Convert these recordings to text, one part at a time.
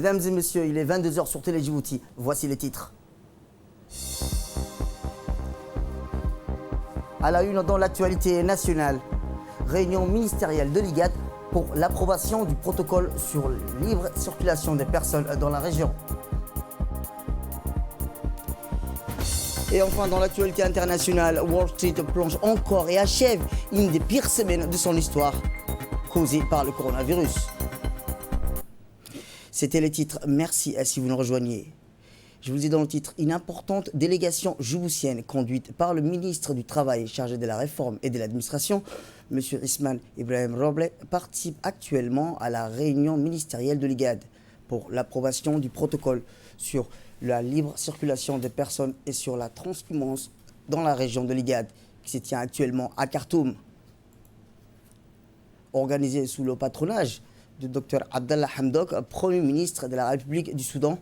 Mesdames et messieurs, il est 22 h sur Télé Djibouti. Voici les titres. À la une dans l'actualité nationale, réunion ministérielle de l'IGAD pour l'approbation du protocole sur la libre circulation des personnes dans la région. Et enfin, dans l'actualité internationale, Wall Street plonge encore et achève une des pires semaines de son histoire, causée par le coronavirus. C'était les titres. Merci si vous nous rejoignez. Je vous dis dans le titre, une importante délégation djiboutienne conduite par le ministre du Travail chargé de la réforme et de l'administration, M. Ismaël Ibrahim Roble, participe actuellement à la réunion ministérielle de l'IGAD pour l'approbation du protocole sur la libre circulation des personnes et sur la transhumance dans la région de l'IGAD, qui se tient actuellement à Khartoum. Organisé sous le patronage du Dr Abdallah Hamdok, Premier ministre de la République du Soudan,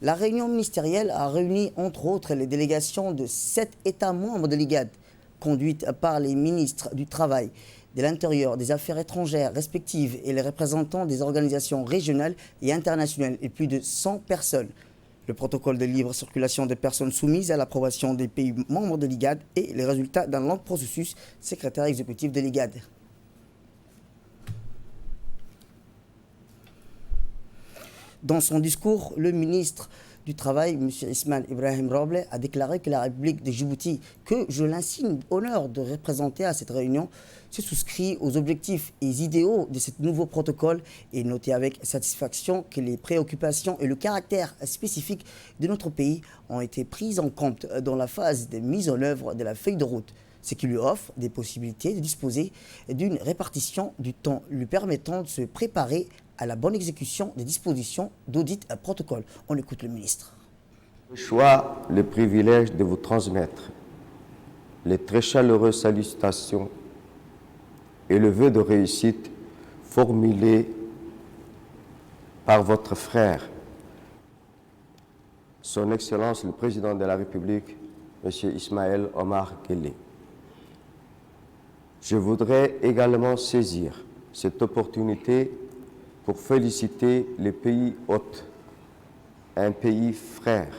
la réunion ministérielle a réuni entre autres les délégations de 7 États membres de l'IGAD, conduites par les ministres du Travail, de l'Intérieur, des Affaires étrangères respectives et les représentants des organisations régionales et internationales et plus de 100 personnes. Le protocole de libre circulation des personnes soumises à l'approbation des pays membres de l'IGAD et les résultats d'un long processus, secrétaire exécutif de l'IGAD. Dans son discours, le ministre du Travail, M. Ismaël Ibrahim Roble, a déclaré que la République de Djibouti, que je l'insigne honneur de représenter à cette réunion, se souscrit aux objectifs et idéaux de ce nouveau protocole et noté avec satisfaction que les préoccupations et le caractère spécifique de notre pays ont été prises en compte dans la phase de mise en œuvre de la feuille de route, ce qui lui offre des possibilités de disposer d'une répartition du temps lui permettant de se préparer à la bonne exécution des dispositions d'audit à protocole. On écoute le ministre. Le choix, le privilège de vous transmettre les très chaleureuses salutations et le vœu de réussite formulés par votre frère, Son Excellence le Président de la République, M. Ismaël Omar Guelleh. Je voudrais également saisir cette opportunité pour féliciter les pays hôtes, un pays frère,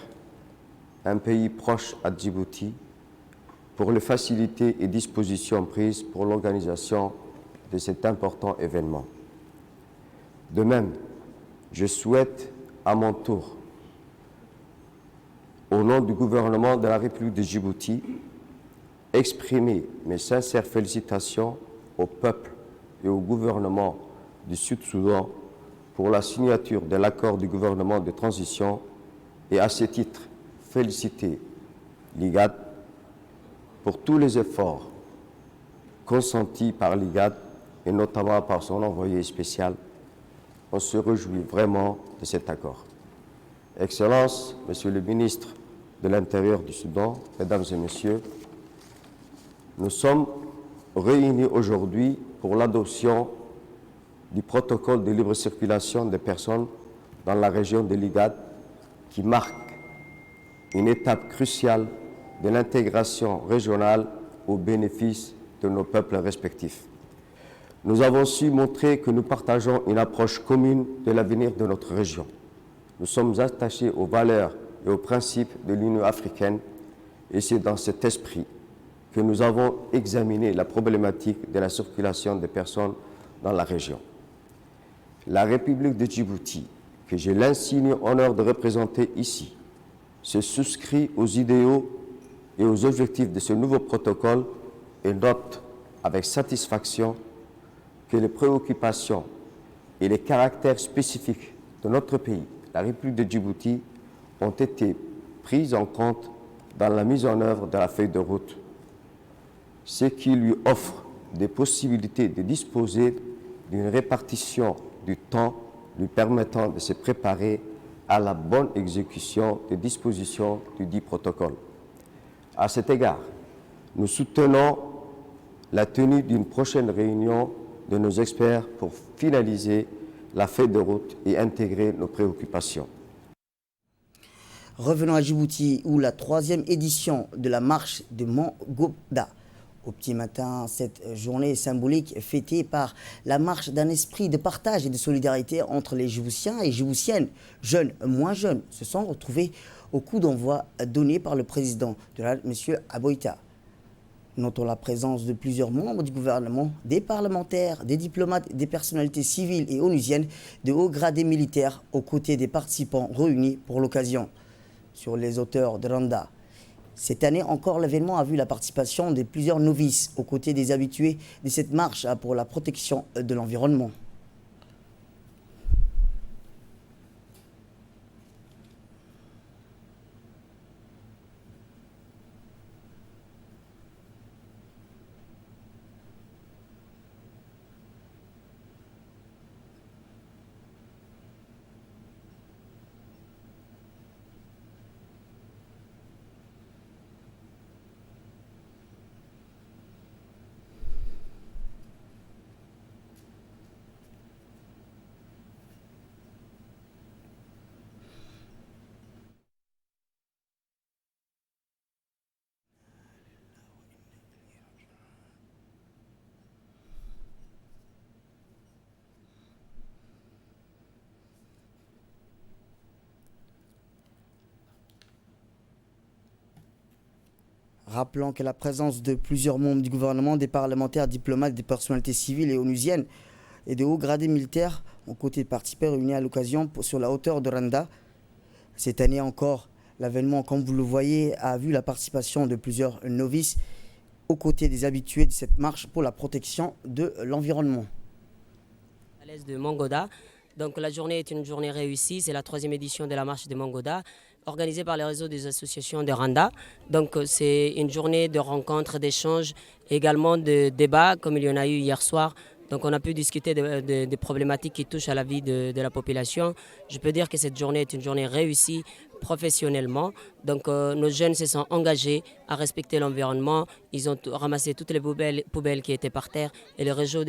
un pays proche à Djibouti, pour les facilités et dispositions prises pour l'organisation de cet important événement. De même, je souhaite à mon tour, au nom du gouvernement de la République de Djibouti, exprimer mes sincères félicitations au peuple et au gouvernement du Sud-Soudan pour la signature de l'accord du gouvernement de transition et à ce titre féliciter l'IGAD pour tous les efforts consentis par l'IGAD et notamment par son envoyé spécial. On se réjouit vraiment de cet accord. Excellences, Monsieur le ministre de l'Intérieur du Soudan, Mesdames et Messieurs, nous sommes réunis aujourd'hui pour l'adoption du protocole de libre circulation des personnes dans la région de l'IGAD qui marque une étape cruciale de l'intégration régionale au bénéfice de nos peuples respectifs. Nous avons su montrer que nous partageons une approche commune de l'avenir de notre région. Nous sommes attachés aux valeurs et aux principes de l'Union africaine et c'est dans cet esprit que nous avons examiné la problématique de la circulation des personnes dans la région. La République de Djibouti, que j'ai l'insigne honneur de représenter ici, se souscrit aux idéaux et aux objectifs de ce nouveau protocole et note avec satisfaction que les préoccupations et les caractères spécifiques de notre pays, la République de Djibouti, ont été prises en compte dans la mise en œuvre de la feuille de route, ce qui lui offre des possibilités de disposer d'une répartition du temps lui permettant de se préparer à la bonne exécution des dispositions du dit protocole. À cet égard, nous soutenons la tenue d'une prochaine réunion de nos experts pour finaliser la feuille de route et intégrer nos préoccupations. Revenons à Djibouti où la 3e édition de la marche de Mont Gobda Au petit matin, cette journée symbolique fêtée par la marche d'un esprit de partage et de solidarité entre les Djiboutiens et Djiboutiennes, jeunes, moins jeunes, se sont retrouvés au coup d'envoi donné par le président de la M. Aboïta. Notons la présence de plusieurs membres du gouvernement, des parlementaires, des diplomates, des personnalités civiles et onusiennes, de hauts gradés militaires aux côtés des participants réunis pour l'occasion. Sur les hauteurs de Randa, cette année encore, l'événement a vu la participation de plusieurs novices aux côtés des habitués de cette marche pour la protection de l'environnement. Rappelons que la présence de plusieurs membres du gouvernement, des parlementaires, diplomates, des personnalités civiles et onusiennes et de hauts gradés militaires ont côté de participants réunis à l'occasion sur la hauteur de Randa. Cette année encore, l'événement, comme vous le voyez, a vu la participation de plusieurs novices aux côtés des habitués de cette marche pour la protection de l'environnement. À l'est de Mongoda. Donc la journée est une journée réussie, c'est la 3e édition de la marche de Mongoda, organisée par le réseau des associations de Randa. Donc c'est une journée de rencontres, d'échanges, également de débats comme il y en a eu hier soir. Donc on a pu discuter des problématiques qui touchent à la vie de la population. Je peux dire que cette journée est une journée réussie professionnellement. Donc nos jeunes se sont engagés à respecter l'environnement. Ils ont ramassé toutes les poubelles qui étaient par terre. Et le réseau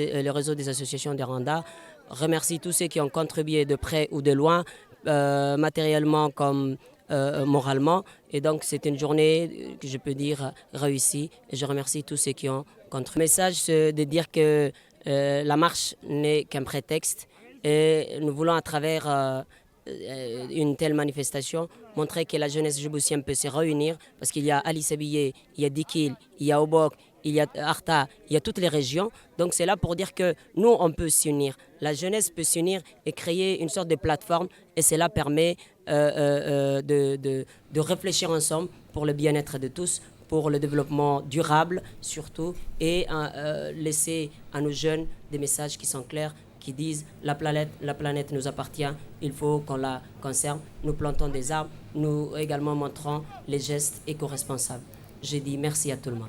des associations de Randa remercie tous ceux qui ont contribué de près ou de loin, matériellement comme moralement. Et donc c'est une journée que je peux dire réussie. Et je remercie tous ceux qui ont contribué. Le message, c'est de dire que la marche n'est qu'un prétexte et nous voulons à travers une telle manifestation montrer que la jeunesse djiboutienne peut se réunir parce qu'il y a Ali Sabillé, il y a Dikil, il y a Obok, il y a Arta, il y a toutes les régions. Donc c'est là pour dire que nous on peut s'unir, la jeunesse peut s'unir et créer une sorte de plateforme et cela permet de réfléchir ensemble pour le bien-être de tous, pour le développement durable surtout, et laisser à nos jeunes des messages qui sont clairs, qui disent la planète nous appartient, il faut qu'on la conserve. Nous plantons des arbres, nous également montrons les gestes éco-responsables. J'ai dit merci à tout le monde.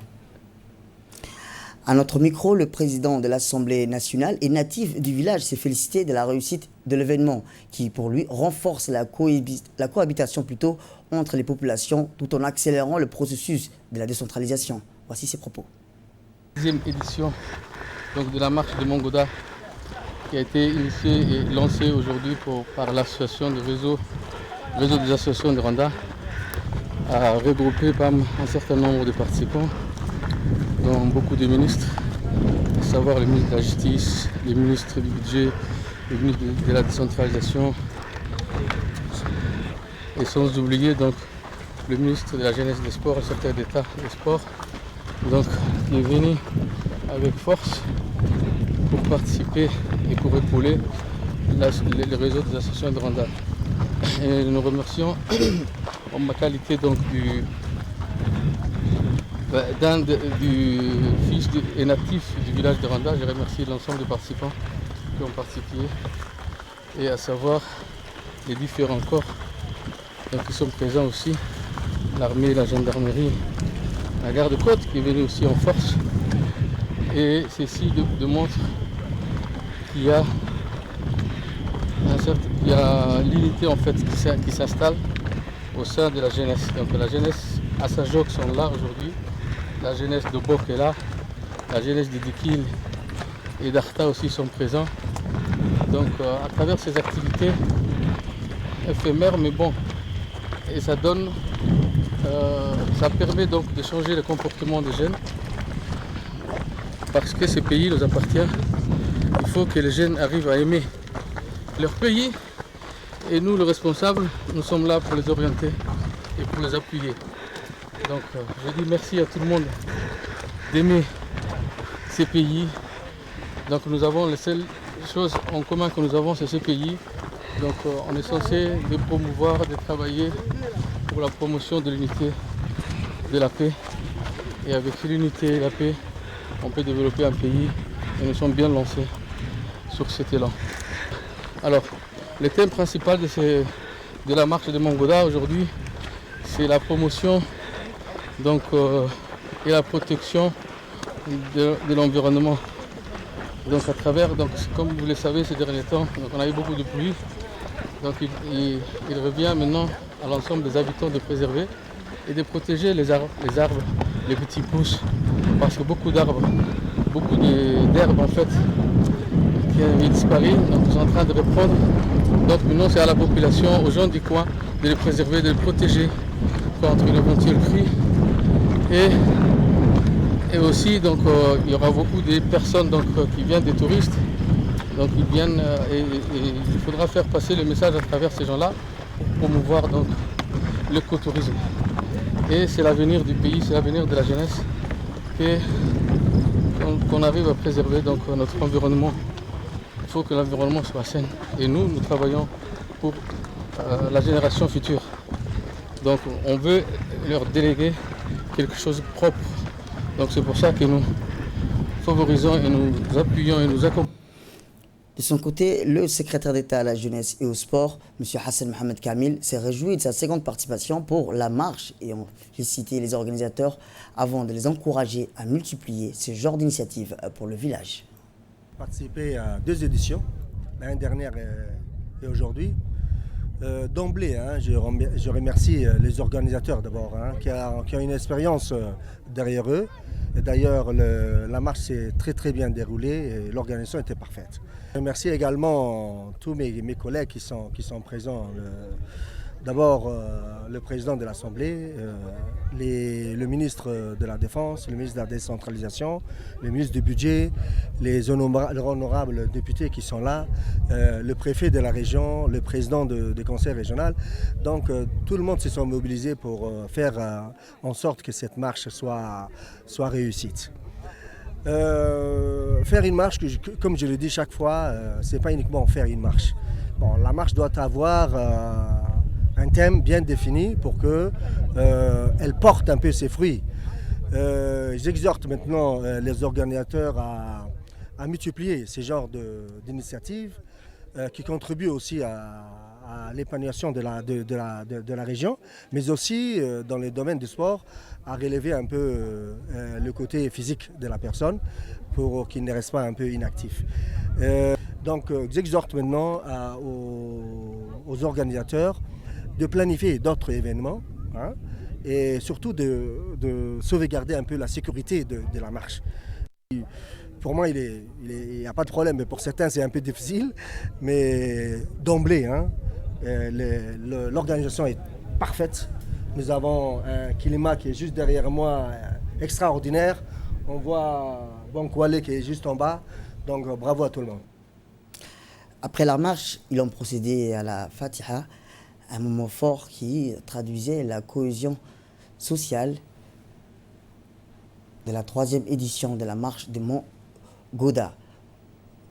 À notre micro, le président de l'Assemblée nationale et natif du village s'est félicité de la réussite de l'événement qui, pour lui, renforce la cohabitation plutôt entre les populations tout en accélérant le processus de la décentralisation. Voici ses propos. 10e édition donc, de la marche de Mongoda qui a été initiée et lancée aujourd'hui par l'association de réseau des associations de Randa a regroupé un certain nombre de participants, dont beaucoup de ministres, à savoir le ministre de la Justice, le ministre du Budget, le ministre de la Décentralisation, et sans oublier donc le ministre de la Jeunesse des Sports, le secrétaire d'État des Sports, donc, qui est venu avec force pour participer et pour épauler le réseau des associations de Randa. Et nous remercions en ma qualité donc du fils et natif du village de Randa. Je remercie l'ensemble des participants qui ont participé, et à savoir les différents corps donc, qui sont présents aussi, l'armée, la gendarmerie, la garde-côte qui est venue aussi en force. Et ceci démontre qu'il y a l'unité en fait qui s'installe au sein de la jeunesse. Donc la jeunesse à Sajok sont là aujourd'hui, la jeunesse de Bok est là, la jeunesse de Dikil et d'Arta aussi sont présents. Donc à travers ces activités éphémères, mais bon, et ça donne, ça permet donc de changer le comportement des jeunes parce que ce pays nous appartient. Il faut que les jeunes arrivent à aimer leur pays et nous, les responsables, nous sommes là pour les orienter et pour les appuyer. Donc je dis merci à tout le monde d'aimer ces pays. Donc nous avons les seules choses en commun que nous avons, c'est ce pays. Donc on est censé de promouvoir, de travailler pour la promotion de l'unité, de la paix. Et avec l'unité et la paix, on peut développer un pays et nous sommes bien lancés sur cet élan. Alors, le thème principal de la marche de Mongoda aujourd'hui, c'est la promotion donc, et la protection de l'environnement. Donc à travers, donc, comme vous le savez ces derniers temps, donc, on a eu beaucoup de pluie. Donc il revient maintenant à l'ensemble des habitants de préserver et de protéger les arbres, les petits pousses. Parce que beaucoup d'arbres, beaucoup d'herbes en fait, qui avaient disparu, donc ils sont en train de reprendre. Donc maintenant c'est à la population, aux gens du coin, de les préserver, de les protéger contre une éventuelle crue. Et aussi donc, il y aura beaucoup de personnes donc, qui viennent, des touristes. Donc ils viennent et il faudra faire passer le message à travers ces gens-là pour promouvoir donc, l'écotourisme. Et c'est l'avenir du pays, c'est l'avenir de la jeunesse qu'on arrive à préserver donc, notre environnement. Il faut que l'environnement soit sain. Et nous travaillons pour la génération future. Donc on veut leur déléguer quelque chose de propre. Donc c'est pour ça que nous favorisons et nous appuyons et nous accompagnons. De son côté, le secrétaire d'État à la jeunesse et au sport, M. Hassan Mohamed Kamil, s'est réjoui de sa seconde participation pour la marche et ont félicité les organisateurs avant de les encourager à multiplier ce genre d'initiatives pour le village. J'ai participé à 2 éditions, l'année dernière et aujourd'hui. D'emblée, je remercie les organisateurs d'abord, qui ont une expérience derrière eux. D'ailleurs, la marche s'est très bien déroulée et l'organisation était parfaite. Je remercie également tous mes collègues qui sont présents. D'abord, le président de l'Assemblée, le ministre de la Défense, le ministre de la Décentralisation, le ministre du Budget, les honorables députés qui sont là, le préfet de la région, le président du conseil régional. Donc, tout le monde se sont mobilisés pour faire en sorte que cette marche soit réussite. Faire une marche, comme je le dis chaque fois, c'est pas uniquement faire une marche. Bon, la marche doit avoir un thème bien défini pour qu'elle porte un peu ses fruits. J'exhorte maintenant les organisateurs à multiplier ces genres d'initiatives qui contribuent aussi à l'épanouissement de la région, mais aussi dans les domaines du sport, à relever un peu le côté physique de la personne pour qu'il ne reste pas un peu inactif. Donc j'exhorte maintenant aux organisateurs de planifier d'autres événements et surtout de sauvegarder un peu la sécurité de la marche. Pour moi, il n'y a pas de problème, mais pour certains, c'est un peu difficile. Mais d'emblée, l'organisation est parfaite. Nous avons un climat qui est juste derrière moi, extraordinaire. On voit Bankwale qui est juste en bas. Donc, bravo à tout le monde. Après la marche, ils ont procédé à la Fatiha, un moment fort qui traduisait la cohésion sociale de la 3e édition de la marche de Mongoda.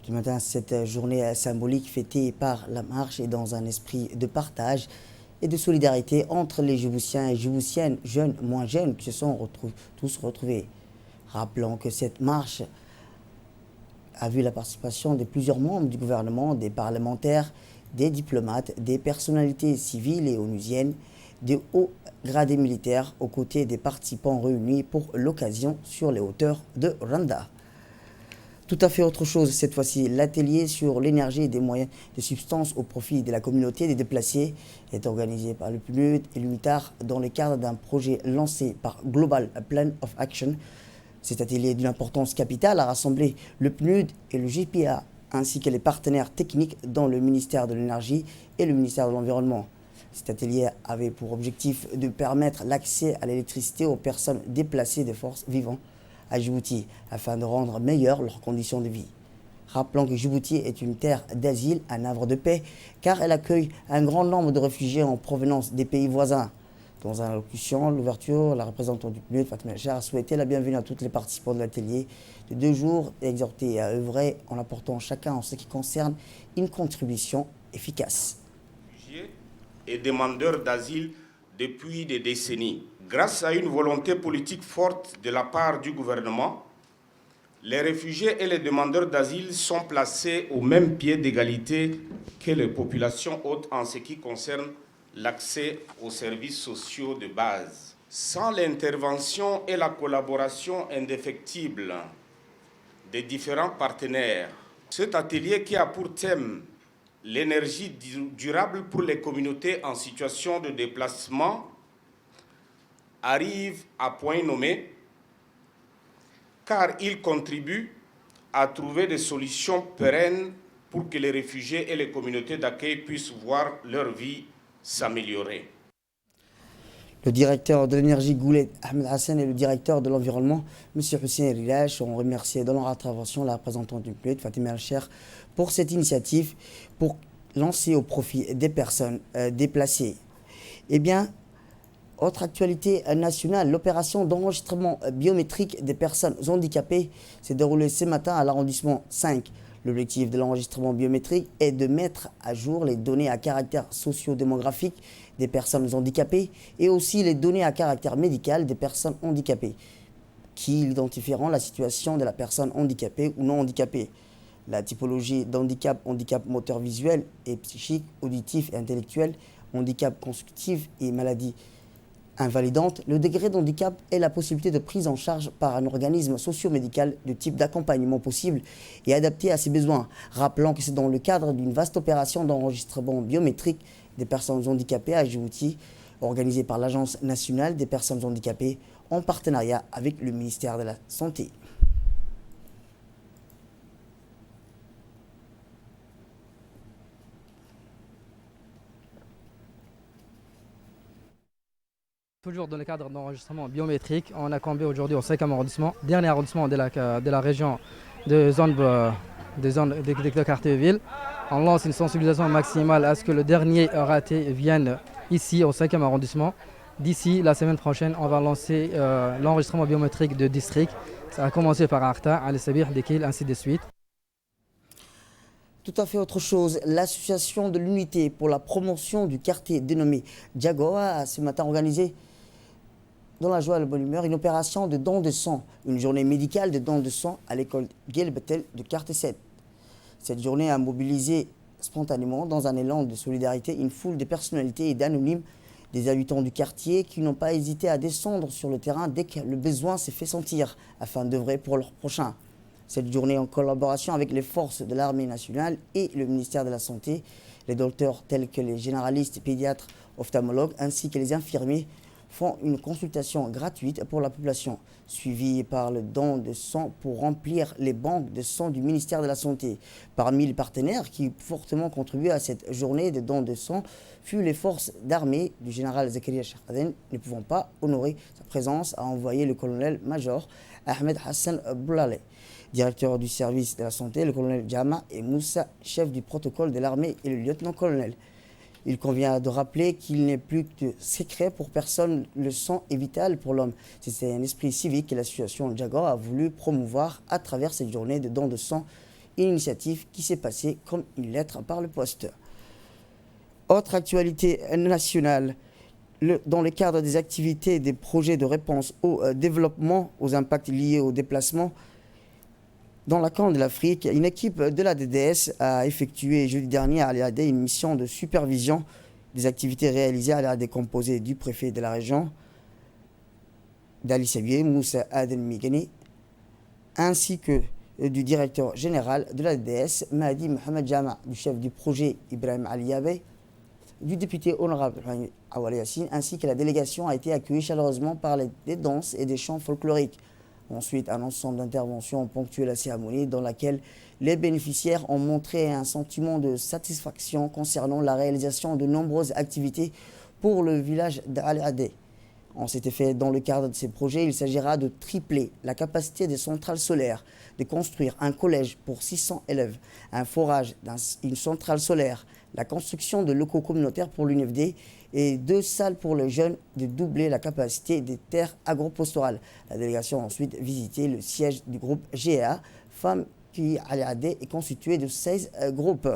Du matin, cette journée symbolique fêtée par la marche est dans un esprit de partage et de solidarité entre les Djiboutiens et Djiboutiennes, jeunes, moins jeunes, qui se sont tous retrouvés. Rappelons que cette marche a vu la participation de plusieurs membres du gouvernement, des parlementaires, des diplomates, des personnalités civiles et onusiennes, des hauts gradés militaires aux côtés des participants réunis pour l'occasion sur les hauteurs de Randa. Tout à fait autre chose cette fois-ci, l'atelier sur l'énergie et des moyens de substance au profit de la communauté des déplacés est organisé par le PNUD et l'UNITAR dans le cadre d'un projet lancé par Global Plan of Action. Cet atelier d'une importance capitale a rassemblé le PNUD et le GPA ainsi que les partenaires techniques dans le ministère de l'Énergie et le ministère de l'Environnement. Cet atelier avait pour objectif de permettre l'accès à l'électricité aux personnes déplacées de force vivant à Djibouti afin de rendre meilleures leurs conditions de vie. Rappelons que Djibouti est une terre d'asile, un havre de paix, car elle accueille un grand nombre de réfugiés en provenance des pays voisins. Dans une allocution, l'ouverture, la représentante du PNUD, Fatima El Char, a souhaité la bienvenue à tous les participants de l'atelier de 2 jours et exhorté à œuvrer en apportant chacun en ce qui concerne une contribution efficace. Réfugiés et demandeurs d'asile depuis des décennies. Grâce à une volonté politique forte de la part du gouvernement, les réfugiés et les demandeurs d'asile sont placés au même pied d'égalité que les populations hôtes en ce qui concerne l'accès aux services sociaux de base. Sans l'intervention et la collaboration indéfectible des différents partenaires, cet atelier qui a pour thème l'énergie durable pour les communautés en situation de déplacement arrive à point nommé, car il contribue à trouver des solutions pérennes pour que les réfugiés et les communautés d'accueil puissent voir leur vie s'améliorer. Le directeur de l'énergie Goulet Ahmed Hassan et le directeur de l'environnement M. Hussein Rilash ont remercié dans leur intervention la représentante du PNUD, Fatima El Char, pour cette initiative pour lancer au profit des personnes déplacées. Eh bien, autre actualité nationale, l'opération d'enregistrement biométrique des personnes handicapées s'est déroulée ce matin à l'arrondissement 5. L'objectif de l'enregistrement biométrique est de mettre à jour les données à caractère socio-démographique des personnes handicapées et aussi les données à caractère médical des personnes handicapées, qui identifieront la situation de la personne handicapée ou non handicapée, la typologie d'handicap, handicap moteur visuel et psychique, auditif et intellectuel, handicap constitutif et maladie invalidante, le degré d'handicap et la possibilité de prise en charge par un organisme socio-médical de type d'accompagnement possible et adapté à ses besoins. Rappelant que c'est dans le cadre d'une vaste opération d'enregistrement biométrique des personnes handicapées à Djibouti, organisée par l'Agence nationale des personnes handicapées en partenariat avec le ministère de la Santé. Toujours dans le cadre d'enregistrement biométrique, on a comblé aujourd'hui au 5e arrondissement, dernier arrondissement de la région de zone de quartier-ville. On lance une sensibilisation maximale à ce que le dernier raté vienne ici au 5e arrondissement. D'ici la semaine prochaine, on va lancer l'enregistrement biométrique de district. Ça a commencé par Arta, Al-Sabir, Dekil, ainsi de suite. Tout à fait autre chose, l'association de l'unité pour la promotion du quartier dénommé Djagoa a ce matin organisé dans la joie et la bonne humeur une opération de don de sang, une journée médicale de don de sang à l'école Guelbetel de quartier 7. Cette journée a mobilisé spontanément dans un élan de solidarité une foule de personnalités et d'anonymes, des habitants du quartier qui n'ont pas hésité à descendre sur le terrain dès que le besoin s'est fait sentir afin d'œuvrer pour leur prochain. Cette journée en collaboration avec les forces de l'armée nationale et le ministère de la Santé, les docteurs tels que les généralistes, pédiatres, ophtalmologues ainsi que les infirmiers font une consultation gratuite pour la population, suivie par le don de sang pour remplir les banques de sang du ministère de la Santé. Parmi les partenaires qui fortement contribuent à cette journée de don de sang furent les forces d'armée du général Zakaria Chakhaden, ne pouvant pas honorer sa présence, a envoyé le colonel-major Ahmed Hassan Boulale, directeur du service de la santé, le colonel Jama et Moussa, chef du protocole de l'armée et le lieutenant-colonel. Il convient de rappeler qu'il n'est plus que secret pour personne, le sang est vital pour l'homme. C'est un esprit civique que l'association Djagoa a voulu promouvoir à travers cette journée de don de sang, une initiative qui s'est passée comme une lettre par le poste. Autre actualité nationale, dans le cadre des activités et des projets de réponse au développement, aux impacts liés au déplacement, dans la Corne de l'Afrique, une équipe de la DDS a effectué jeudi dernier à l'AD une mission de supervision des activités réalisées à l'AD composée du préfet de la région, d'Ali Sabier, Moussa Adel Migani, ainsi que du directeur général de la DDS, Mahdi Mohamed Jama, du chef du projet Ibrahim Aliyabe, du député honorable Awali Yassine, ainsi que la délégation a été accueillie chaleureusement par des danses et des chants folkloriques. Ensuite, un ensemble d'interventions ont ponctué la cérémonie dans laquelle les bénéficiaires ont montré un sentiment de satisfaction concernant la réalisation de nombreuses activités pour le village d'Al-Adé. En cet effet, dans le cadre de ces projets, il s'agira de tripler la capacité des centrales solaires, de construire un collège pour 600 élèves, un forage, une centrale solaire, la construction de locaux communautaires pour l'UNFD et 2 salles pour les jeunes, de doubler la capacité des terres agropastorales. La délégation a ensuite visité le siège du groupe GEA, Femmes qui est constitué de 16 groupes.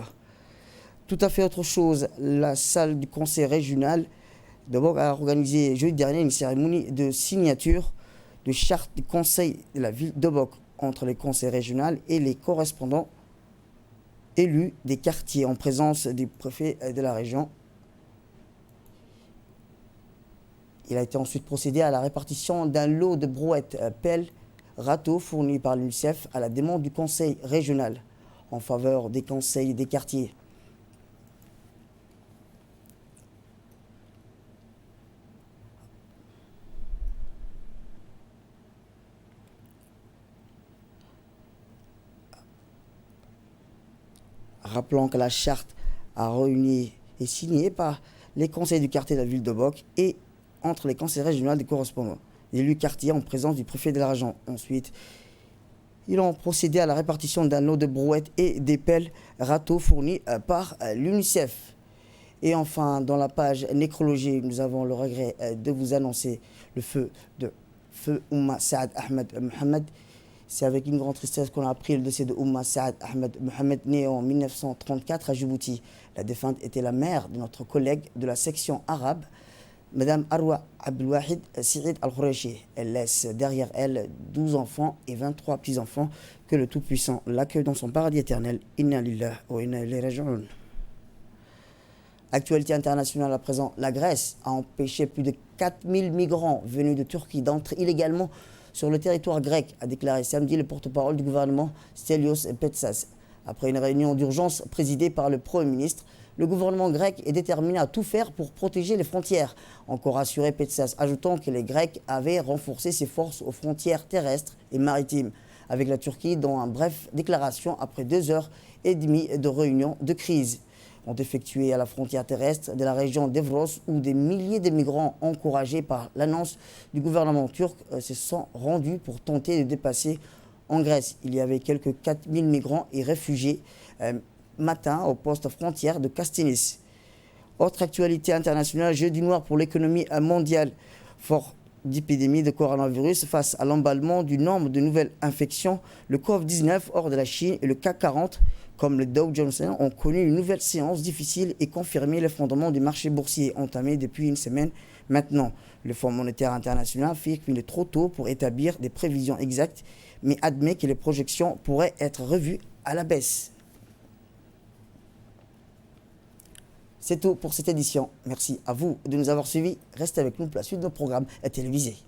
Tout à fait autre chose, la salle du conseil régional de Bok a organisé jeudi dernier une cérémonie de signature de charte du conseil de la ville de Bok entre les conseils régionaux et les correspondants élus des quartiers en présence du préfet de la région. Il a été ensuite procédé à la répartition d'un lot de brouettes, pelles, râteaux fournis par l'UNICEF à la demande du conseil régional en faveur des conseils des quartiers. Rappelons que la charte a réuni et signée par les conseils du quartier de la ville de Bok et entre les conseils régionaux des correspondants, élus quartiers en présence du préfet de la région. Ensuite, ils ont procédé à la répartition d'un lot de brouettes et des pelles râteaux fournis par l'UNICEF. Et enfin, dans la page nécrologie, nous avons le regret de vous annoncer le feu de Feu Oumma Saad Ahmed Mohamed. C'est avec une grande tristesse qu'on a appris le décès de Oumma Saad Ahmed Mohamed, né en 1934 à Djibouti. La défunte était la mère de notre collègue de la section arabe, Madame Arwa Abdelwahid Sirid Al-Khourechi. Elle laisse derrière elle 12 enfants et 23 petits-enfants. Que le Tout-Puissant l'accueille dans son paradis éternel. Inna lillah wa inna ilayhi raji'un. Actualité internationale à présent. La Grèce a empêché plus de 4000 migrants venus de Turquie d'entrer illégalement sur le territoire grec, a déclaré samedi le porte-parole du gouvernement Stelios Petsas. Après une réunion d'urgence présidée par le Premier ministre, le gouvernement grec est déterminé à tout faire pour protéger les frontières, encore assuré Petsas, ajoutant que les Grecs avaient renforcé ses forces aux frontières terrestres et maritimes avec la Turquie dans une brève déclaration après 2h30 de réunion de crise. Ont effectué à la frontière terrestre de la région d'Evros où des milliers de migrants encouragés par l'annonce du gouvernement turc se sont rendus pour tenter de dépasser en Grèce. Il y avait quelques 4000 migrants et réfugiés matin au poste frontière de Kastinis. Autre actualité internationale, jeudi noir pour l'économie mondiale. Fort d'épidémie de coronavirus face à l'emballement du nombre de nouvelles infections, le Covid-19 hors de la Chine et le CAC 40 comme le Dow Jones ont connu une nouvelle séance difficile et confirmé l'effondrement du marché boursier entamé depuis une semaine maintenant. Le Fonds monétaire international affirme qu'il est trop tôt pour établir des prévisions exactes, mais admet que les projections pourraient être revues à la baisse. C'est tout pour cette édition. Merci à vous de nous avoir suivis. Restez avec nous pour la suite de nos programmes télévisés.